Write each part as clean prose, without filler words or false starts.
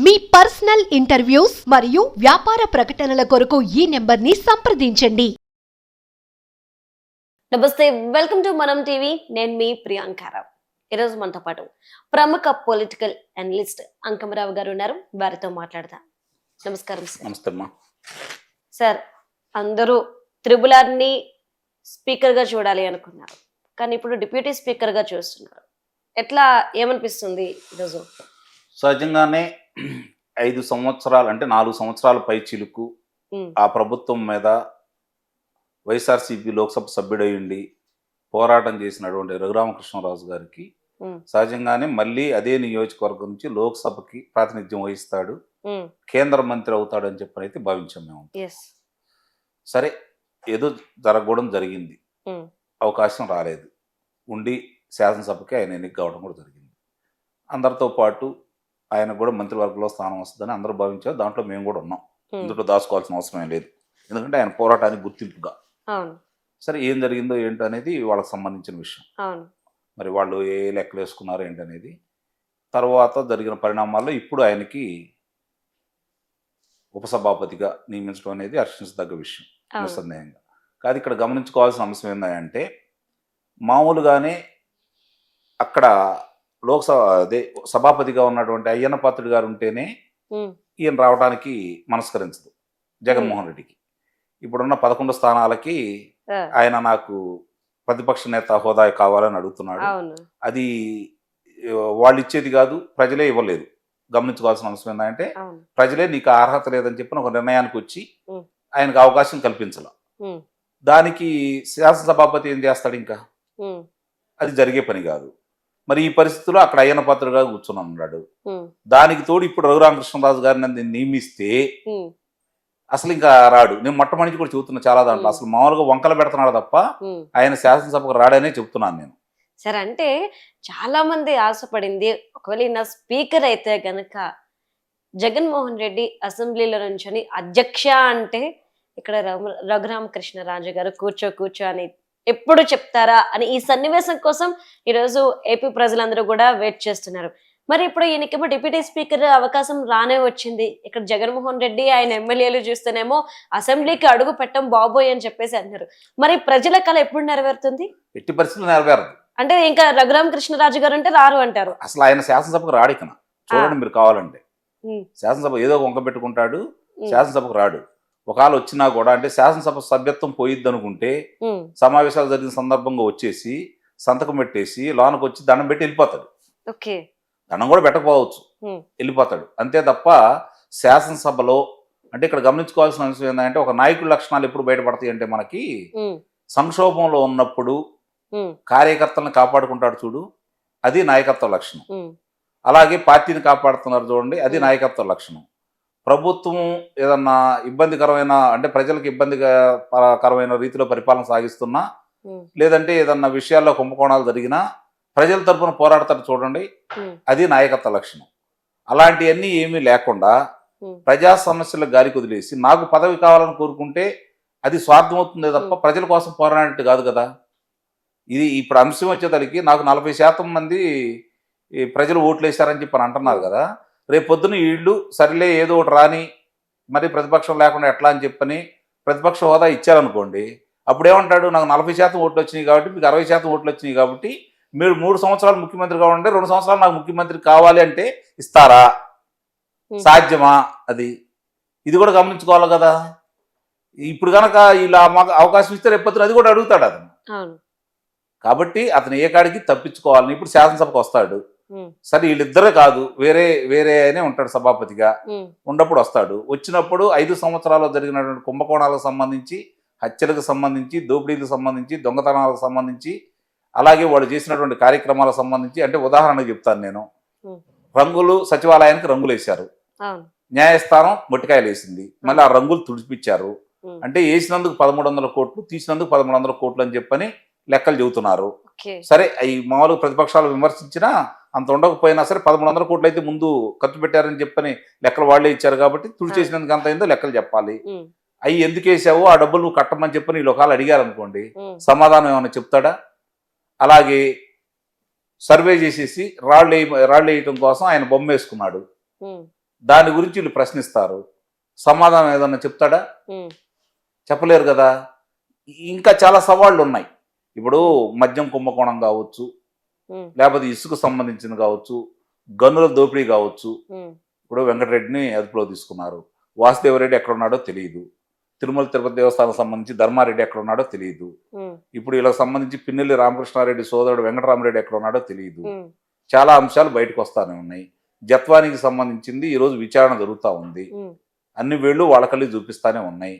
మీ personal interviews మరియు వ్యాపార ప్రకటనల కొరకు ఈ నెంబర్ని సంప్రదించండి. నమస్తే, వెల్కమ్ టు మనం టీవీ. నేను మీ ప్రియాంకారావు. ఈరోజు మనతో పాటు ప్రముఖ పొలిటికల్ అనలిస్ట్ అంకమరావు గారు ఉన్నారు. వారితో మాట్లాడదాం. నమస్కారం సార్. నమస్తే అమ్మా. సార్, అందరూ త్రిబులార్ని స్పీకర్గా చూడాలి అనుకున్నారు, కానీ ఇప్పుడు డిప్యూటీ స్పీకర్గా చూస్తున్నారు. ఎట్లా, ఏమనిపిస్తుంది ఈరోజు? సహజంగానే 5 సంవత్సరాలు అంటే 4 సంవత్సరాల పై చిలుకు ఆ ప్రభుత్వం మీద వైఎస్ఆర్సీపీ లోక్సభ సభ్యుడై ఉండి పోరాటం చేసినటువంటి రఘురామకృష్ణరాజు గారికి సహజంగానే మళ్ళీ అదే నియోజకవర్గం నుంచి లోక్సభకి ప్రాతినిధ్యం వహిస్తాడు, కేంద్ర మంత్రి అవుతాడని చెప్పని అయితే భావించాం మేము. సరే, ఏదో జరగడం జరిగింది, అవకాశం రాలేదు, ఉండి శాసనసభకి ఆయన ఎన్నిక కావడం కూడా జరిగింది. అందరితో పాటు ఆయన కూడా మంత్రివర్గంలో స్థానం వస్తుందని అందరూ భావించారు. దాంట్లో మేము కూడా ఉన్నాం. ఇందులో దాచుకోవాల్సిన అవసరం ఏం లేదు, ఎందుకంటే ఆయన పోరాటానికి గుర్తింపుగా. సరే, ఏం జరిగిందో ఏంటో అనేది వాళ్ళకి సంబంధించిన విషయం. మరి వాళ్ళు ఏ లెక్కలు వేసుకున్నారో ఏంటనేది తర్వాత జరిగిన పరిణామాల్లో ఇప్పుడు ఆయనకి ఉపసభాపతిగా నియమించడం అనేది హర్షించదగ్గ విషయం, నిస్సందేహంగా. కాదు, ఇక్కడ గమనించుకోవాల్సిన అంశం ఏంటంటే, మామూలుగానే అక్కడ లోక్సభ అదే సభాపతిగా ఉన్నటువంటి అయ్యన్న పాత్రుడు గారు ఉంటేనే ఈయన రావడానికి మనస్కరించదు జగన్మోహన్ రెడ్డికి. ఇప్పుడున్న 11 స్థానాలకి ఆయన నాకు ప్రతిపక్ష నేత హోదా కావాలని అడుగుతున్నాడు. అది వాళ్ళు ఇచ్చేది కాదు, ప్రజలే ఇవ్వలేదు. గమనించుకోవాల్సిన అంశం ఏంటంటే, ప్రజలే నీకు అర్హత లేదని చెప్పిన ఒక నిర్ణయానికి వచ్చి ఆయనకు అవకాశం కల్పించాల. దానికి శాసనసభాపతి ఏం చేస్తాడు? ఇంకా అది జరిగే పని కాదు. మరి ఈ పరిస్థితుల్లో అక్కడ అయ్యన్న పాత్రుడుగా కూర్చొని ఉన్నాడు. దానికి తోడు ఇప్పుడు రఘురామకృష్ణరాజు గారిని నియమిస్తే అసలు ఇంకా రాడు. నేను మొట్టమొదటి కూడా చెబుతున్నా చాలా దాంట్లో, అసలు మామూలుగా వంకలు పెడుతున్నాడు తప్ప ఆయన శాసనసభకు రాడనే చెప్తున్నాను నేను. సరే, అంటే చాలా మంది ఆశపడింది, ఒకవేళ ఈయన స్పీకర్ అయితే గనక జగన్మోహన్ రెడ్డి అసెంబ్లీలో నుంచొని అధ్యక్ష అంటే ఇక్కడ రఘురామకృష్ణరాజు గారు కూర్చో అని ఎప్పుడు చెప్తారా అని ఈ సన్నివేశం కోసం ఈరోజు ఏపీ ప్రజలందరూ కూడా వెయిట్ చేస్తున్నారు. మరి ఇప్పుడు ఈయనకేమో డిప్యూటీ స్పీకర్ అవకాశం రానే వచ్చింది. ఇక్కడ జగన్మోహన్ రెడ్డి ఆయన ఎమ్మెల్యేలు చూస్తేనేమో అసెంబ్లీకి అడుగు పెట్టం బాబోయ్ అని చెప్పేసి అన్నారు. మరి ప్రజల కళ ఎప్పుడు నెరవేరుతుంది? ఎట్టి పరిస్థితులు నెరవేరదు. అంటే ఇంకా రఘురామకృష్ణరాజు గారు అంటే రారు అంటారు. అసలు ఆయన శాసనసభకు రాడు. ఇక చూడండి మీరు కావాలంటే, శాసనసభ ఏదో వంక పెట్టుకుంటాడు, శాసనసభకు రాడు. ఒకవేళ వచ్చినా కూడా అంటే శాసనసభ సభ్యత్వం పోయిద్ది అనుకుంటే సమావేశాలు జరిగిన సందర్భంగా వచ్చేసి సంతకం పెట్టేసి లోనకు వచ్చి దండం పెట్టి వెళ్ళిపోతాడు. దండం కూడా పెట్టకపోవచ్చు, వెళ్ళిపోతాడు అంతే తప్ప శాసనసభలో అంటే ఇక్కడ గమనించుకోవాల్సిన అంశం ఏంటంటే, ఒక నాయకుడి లక్షణాలు ఎప్పుడు బయటపడతాయి అంటే, మనకి సంక్షోభంలో ఉన్నప్పుడు కార్యకర్తలను కాపాడుకుంటాడు చూడు, అది నాయకత్వ లక్షణం. అలాగే పార్టీని కాపాడుతున్నారు చూడండి, అది నాయకత్వ లక్షణం. ప్రభుత్వం ఏదన్నా ఇబ్బందికరమైన అంటే ప్రజలకు ఇబ్బందికరమైన రీతిలో పరిపాలన సాగిస్తున్నా, లేదంటే ఏదన్నా విషయాల్లో కుంభకోణాలు జరిగినా ప్రజల తరఫున పోరాడతారు చూడండి, అది నాయకత్వ లక్షణం. అలాంటివన్నీ ఏమీ లేకుండా ప్రజా సమస్యలకు గాలి కుదిలేసి నాకు పదవి కావాలని కోరుకుంటే అది స్వార్థం అవుతుందే తప్ప ప్రజల కోసం పోరాడినట్టు కాదు కదా. ఇది ఇప్పుడు అంశం వచ్చేసరికి నాకు 40% మంది ప్రజలు ఓట్లు వేశారని చెప్పి అంటున్నారు కదా. రేపు పొద్దున వీళ్ళు సరిలే ఏదో ఒకటి రాని మరి ప్రతిపక్షం లేకుండా ఎట్లా అని చెప్పని ప్రతిపక్ష హోదా ఇచ్చారనుకోండి, అప్పుడేమంటాడు, నాకు 40% ఓట్లు వచ్చినాయి కాబట్టి మీకు 60% ఓట్లు వచ్చినాయి కాబట్టి మీరు 3 సంవత్సరాలు ముఖ్యమంత్రి కావాలంటే 2 సంవత్సరాలు నాకు ముఖ్యమంత్రి కావాలి అంటే ఇస్తారా? సాధ్యమా? ఇది కూడా గమనించుకోవాలి కదా. ఇప్పుడు కనుక ఇలా మాకు అవకాశం ఇస్తే రేపు పొద్దున అది కూడా అడుగుతాడు అతను. కాబట్టి అతను ఏ కాడికి తప్పించుకోవాలని ఇప్పుడు శాసనసభకు వస్తాడు. సరే, వీళ్ళిద్దరే కాదు, వేరే అయినే ఉంటాడు సభాపతిగా. ఉన్నప్పుడు వస్తాడు. వచ్చినప్పుడు 5 సంవత్సరాల్లో జరిగినటువంటి కుంభకోణాలకు సంబంధించి, హత్యలకు సంబంధించి, దోపిడీలకు సంబంధించి, దొంగతనాలకు సంబంధించి, అలాగే వాళ్ళు చేసినటువంటి కార్యక్రమాలకు సంబంధించి, అంటే ఉదాహరణకు చెప్తాను నేను, రంగులు సచివాలయానికి రంగులు వేశారు, న్యాయస్థానం మొట్టికాయలు వేసింది, మళ్ళీ ఆ రంగులు తుడిపిచ్చారు. అంటే వేసినందుకు 1300 కోట్లు, తీసినందుకు 1300 కోట్లు అని చెప్పని లెక్కలు చెబుతున్నారు. సరే, ఈ మామూలుగా ప్రతిపక్షాలు విమర్శించినా అంత ఉండకపోయినా సరే 1300 కోట్లు అయితే ముందు ఖర్చు పెట్టారని చెప్పని లెక్కలు వాళ్లే ఇచ్చారు కాబట్టి తుడిచేసినందుకు అంత అయిందో లెక్కలు చెప్పాలి. అవి ఎందుకు వేసావో ఆ డబ్బులు నువ్వు కట్టమని చెప్పని వీళ్ళు ఒకవేళ అడిగారు అనుకోండి, సమాధానం ఏమైనా చెప్తాడా? అలాగే సర్వే చేసేసి రాళ్ళు వేయటం కోసం ఆయన బొమ్మ వేసుకున్నాడు. దాని గురించి వీళ్ళు ప్రశ్నిస్తారు. సమాధానం ఏదన్నా చెప్తాడా? చెప్పలేరు కదా. ఇంకా చాలా సవాళ్ళు ఉన్నాయి. ఇప్పుడు మద్యం కుంభకోణం కావచ్చు, లేకపోతే ఇసుకు సంబంధించింది కావచ్చు, గనుల దోపిడీ కావచ్చు. ఇప్పుడు వెంకటరెడ్డిని అదుపులో తీసుకున్నారు. వాసుదేవరెడ్డి ఎక్కడున్నాడో తెలియదు. తిరుమల తిరుపతి దేవస్థానం సంబంధించి ధర్మారెడ్డి ఎక్కడున్నాడో తెలియదు. ఇప్పుడు వీళ్ళకి సంబంధించి పిన్నెల్లి రామకృష్ణారెడ్డి సోదరుడు వెంకటరామరెడ్డి ఎక్కడున్నాడో తెలియదు. చాలా అంశాలు బయటకు వస్తానే ఉన్నాయి. జత్వానికి సంబంధించింది ఈరోజు విచారణ జరుగుతూ ఉంది. అన్ని వేళ్ళు వాళ్ళకల్లి చూపిస్తానే ఉన్నాయి.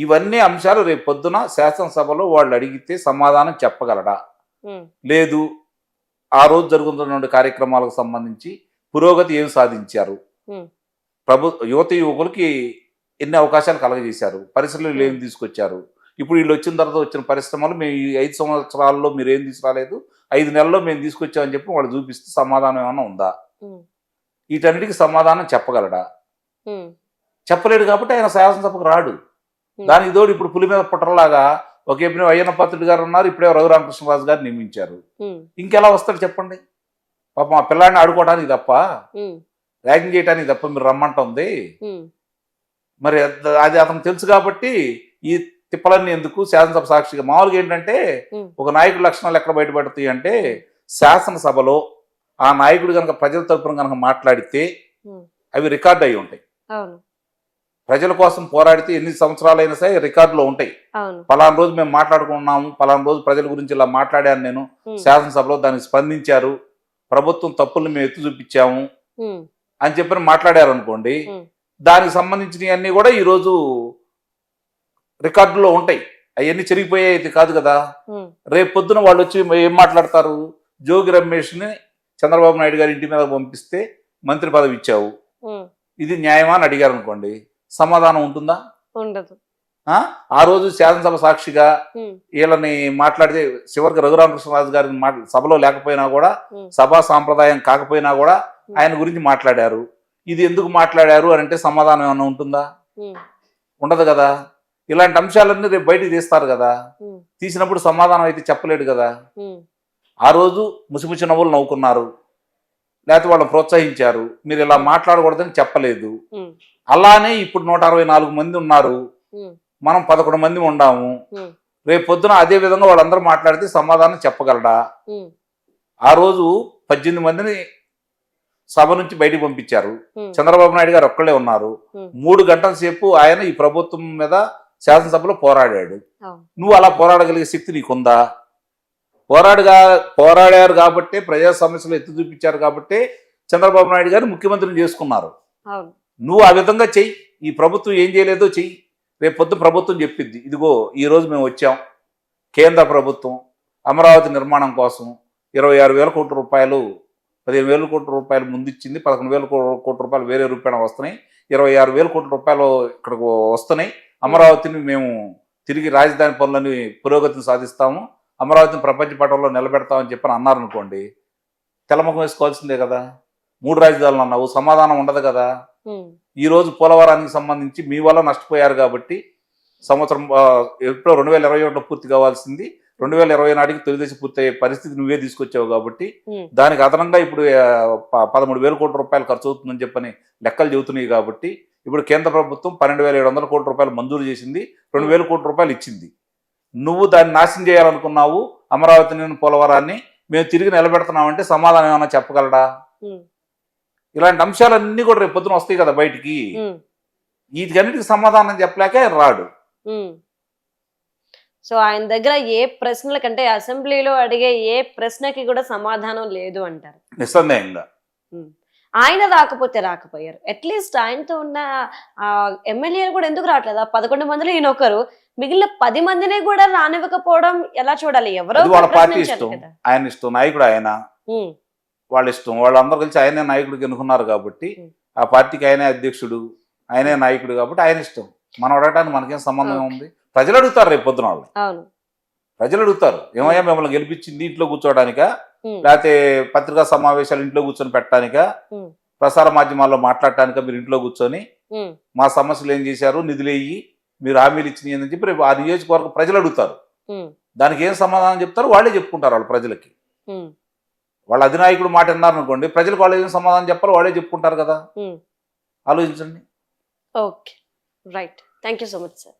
ఇవన్నీ అంశాలు రేపు పొద్దున శాసనసభలో వాళ్ళు అడిగితే సమాధానం చెప్పగలడా? లేదు. ఆ రోజు జరుగుతున్న కార్యక్రమాలకు సంబంధించి పురోగతి ఏం సాధించారు, యువత యువకులకి ఎన్ని అవకాశాలు కలగజేశారు, పరిశ్రమలు ఏం తీసుకొచ్చారు, ఇప్పుడు వీళ్ళు వచ్చిన తర్వాత వచ్చిన పరిశ్రమలు మేము ఈ 5 సంవత్సరాల్లో మీరు ఏం తీసుకురాలేదు, 5 నెలల్లో మేము తీసుకొచ్చామని చెప్పి వాళ్ళు చూపిస్తే సమాధానం ఏమైనా ఉందా? వీటన్నిటికీ సమాధానం చెప్పగలడా? చెప్పలేడు. కాబట్టి ఆయన శాసనసభకు రాడు. దానికి తోడు ఇప్పుడు పులి మీద పుట్టరలాగా ఒక ఎప్పుడు అయ్యన్న పాత్రుడు గారు ఉన్నారు, ఇప్పుడే రఘురామకృష్ణరాజు గారు నియమించారు. ఇంకెలా వస్తాడు చెప్పండి? పాపం ఆ పిల్లాడిని ఆడుకోవడానికి తప్ప, ర్యాగింగ్ చేయడానికి తప్ప మీరు రమ్మంటుంది. మరి అది అతను తెలుసు కాబట్టి ఈ తిప్పలన్నీ ఎందుకు? శాసనసభ సాక్షిగా మామూలుగా ఏంటంటే ఒక నాయకుడి లక్షణాలు ఎక్కడ బయటపడతాయి అంటే, శాసనసభలో ఆ నాయకుడు కనుక ప్రజల తరపున కనుక మాట్లాడితే అవి రికార్డు అయి ఉంటాయి. ప్రజల కోసం పోరాడితే ఎన్ని సంవత్సరాలైనా సరే రికార్డులో ఉంటాయి. పలానా రోజు మేము మాట్లాడుకున్నాము, పలానా రోజు ప్రజల గురించి ఇలా మాట్లాడాను నేను శాసనసభలో, దానికి స్పందించారు, ప్రభుత్వం తప్పుల్ని మేము ఎత్తి చూపించాము అని చెప్పి మాట్లాడారు అనుకోండి, దానికి సంబంధించినవన్నీ కూడా ఈరోజు రికార్డులో ఉంటాయి. అవన్నీ చెరిగిపోయేది కాదు కదా. రేపు పొద్దున వాళ్ళు వచ్చి ఏం మాట్లాడతారు? జోగి రమేష్ని చంద్రబాబు నాయుడు గారి ఇంటి మీద పంపిస్తే మంత్రి పదవి ఇచ్చావు, ఇది న్యాయమా అని అడిగారు అనుకోండి, సమాధానం ఉంటుందా? ఉండదు. ఆ రోజు శాసనసభ సాక్షిగా వీళ్ళని మాట్లాడితే చివరికి రఘురామకృష్ణరాజు గారిని సభలో లేకపోయినా కూడా, సభా సాంప్రదాయం కాకపోయినా కూడా ఆయన గురించి మాట్లాడారు. ఇది ఎందుకు మాట్లాడారు అని అంటే సమాధానం ఏమైనా ఉంటుందా? ఉండదు కదా. ఇలాంటి అంశాలన్నీ రేపు బయటికి తీస్తారు కదా. తీసినప్పుడు సమాధానం అయితే చెప్పలేడు కదా. ఆ రోజు ముసిముసి నవ్వులు నవ్వుకున్నారు, లేకపోతే వాళ్ళని ప్రోత్సహించారు, మీరు ఇలా మాట్లాడకూడదని చెప్పలేదు. అలానే ఇప్పుడు 164 మంది ఉన్నారు, మనం 11 మంది ఉండాము. రేపు పొద్దున అదే విధంగా వాళ్ళందరూ మాట్లాడితే సమాధానం చెప్పగలడా? ఆ రోజు 18 మందిని సభ నుంచి బయటికి పంపించారు. చంద్రబాబు నాయుడు గారు ఒక్కళ్ళే ఉన్నారు. 3 గంటల సేపు ఆయన ఈ ప్రభుత్వం మీద శాసనసభలో పోరాడాడు. నువ్వు అలా పోరాడగలిగే శక్తి నీకుందా? పోరాడారు కాబట్టి, ప్రజా సమస్యలు ఎత్తి చూపించారు కాబట్టి చంద్రబాబు నాయుడు గారు ముఖ్యమంత్రిని చేసుకున్నారు. నువ్వు ఆ విధంగా చెయ్యి. ఈ ప్రభుత్వం ఏం చేయలేదో చెయ్యి. రేపు పొద్దు ప్రభుత్వం చెప్పిద్ది, ఇదిగో ఈ రోజు మేము వచ్చాం, కేంద్ర ప్రభుత్వం అమరావతి నిర్మాణం కోసం 26,000 కోట్ల రూపాయలు, 15,000 కోట్ల రూపాయలు ముందు ఇచ్చింది, 11,000 కోట్ల రూపాయలు వేరే రూపాయలు వస్తున్నాయి, 26,000 కోట్ల రూపాయలు ఇక్కడికి వస్తున్నాయి. అమరావతిని మేము తిరిగి రాజధాని పనులని పురోగతిని సాధిస్తాము, అమరావతిని ప్రపంచ పటంలో నిలబెడతామని చెప్పని అన్నారనుకోండి, తెల్లముఖం వేసుకోవాల్సిందే కదా. 3 రాజధానులు అన్నావు, సమాధానం ఉండదు కదా. ఈ రోజు పోలవరానికి సంబంధించి మీ వల్ల నష్టపోయారు కాబట్టి సంవత్సరం ఎప్పుడో 2021లో పూర్తి కావాల్సింది 2020 నాటికి తొలిదశ పూర్తయ్యే పరిస్థితి నువ్వే తీసుకొచ్చావు కాబట్టి దానికి అదనంగా ఇప్పుడు 13,000 కోట్ల రూపాయలు ఖర్చు అవుతుందని చెప్పని లెక్కలు చెబుతున్నాయి. కాబట్టి ఇప్పుడు కేంద్ర ప్రభుత్వం 12,700 కోట్ల రూపాయలు మంజూరు చేసింది, 2,000 కోట్ల రూపాయలు ఇచ్చింది. నువ్వు దాన్ని నాశనం చేయాలనుకున్నావు, అమరావతిని పోలవరాన్ని మేము తిరిగి నిలబెడుతున్నామంటే సమాధానం ఏమన్నా చెప్పగలడా? ఇలాంటి అంశాలన్నీ కూడా రేపు పొద్దున వస్తాయి కదా బయటికి. వీటికన్నిటికి సమాధానం చెప్పలేక ఆయన రాడు. సో ఆయన దగ్గర ఏ ప్రశ్నల కంటే అసెంబ్లీలో అడిగే ఏ ప్రశ్నకి కూడా సమాధానం లేదు అంటారు. నిస్సందేహంగా ఆయన రాకపోయారు. అట్లీస్ట్ ఆయనతో ఉన్న ఎమ్మెల్యేలు కూడా ఎందుకు రావట్లేదు? 11 మందిలో ఈయన ఒకరు, మిగిలిన 10 మందిని కూడా రానివ్వకపోవడం ఎలా చూడాలి? ఎవరో వాళ్ళ పార్టీ ఇష్టం, ఆయన ఇష్టం, నాయకుడు ఆయన, వాళ్ళ ఇష్టం. వాళ్ళందరూ కలిసి ఆయనే నాయకుడికి ఎన్నుకున్నారు కాబట్టి ఆ పార్టీకి ఆయనే అధ్యక్షుడు, ఆయనే నాయకుడు కాబట్టి ఆయన ఇష్టం. మనం అడగడానికి మనకేం సంబంధం ఉంది? ప్రజలు అడుగుతారు రేపు పొద్దున వాళ్ళు. ప్రజలు అడుగుతారు, ఏమయ్యా మిమ్మల్ని గెలిపించింది ఇంట్లో కూర్చోడానికా, లేకపోతే పత్రికా సమావేశాలు ఇంట్లో కూర్చొని పెట్టడానికా, ప్రసార మాధ్యమాల్లో మాట్లాడటానికా మీరు ఇంట్లో కూర్చొని మా సమస్యలు ఏం చేశారు, నిధులేయి మీరు హామీలు ఇచ్చినాయి అని చెప్పి రేపు ఆ నియోజకవర్గ ప్రజలు అడుగుతారు. దానికి ఏం సమాధానం చెప్తారు వాళ్ళే చెప్పుకుంటారు. వాళ్ళ ప్రజలకి వాళ్ళ అధినాయకుడు మాట విన్నారనుకోండి, ప్రజలకు వాళ్ళు ఏం సమాధానం చెప్పాలో వాళ్ళే చెప్పుకుంటారు కదా. ఆలోచించండి. Okay, right. Thank you so much sir.